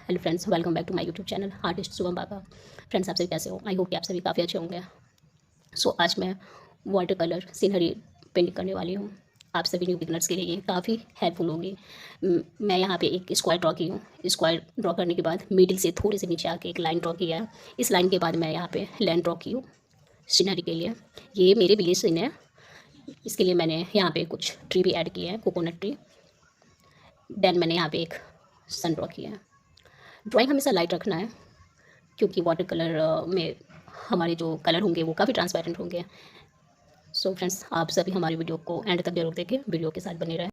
Hello friends, welcome back to my YouTube channel artist Shubham Baba. Friends, आप सभी कैसे हो? आई होप कि आप सभी काफ़ी अच्छे होंगे। आज मैं वाटर कलर सीनरी पेंटिंग करने वाली हूँ। आप सभी न्यू बिगनर्स के लिए ये काफ़ी हेल्पफुल होगी। मैं यहाँ पे एक स्क्वायर ड्रॉ की हूँ। स्क्वायर ड्रॉ करने के बाद मिडिल से थोड़े से नीचे आके एक लाइन ड्रॉ किया है। इस लाइन के बाद मैं यहाँ पे लैंड ड्रॉ की हूँ सीनरी के लिए। ये मेरे विलेज सीन है। इसके लिए मैंने यहाँ पे कुछ ट्री भी ऐड किए हैं, कोकोनट ट्री। देन मैंने यहाँ पे एक सन ड्रॉ किया है। ड्राइंग हमेशा लाइट रखना है, क्योंकि वाटर कलर में हमारे जो कलर होंगे वो काफ़ी ट्रांसपेरेंट होंगे। सो फ्रेंड्स, आप सभी हमारी वीडियो को एंड तक जरूर देखें, वीडियो के साथ बने रहें।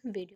वीडियो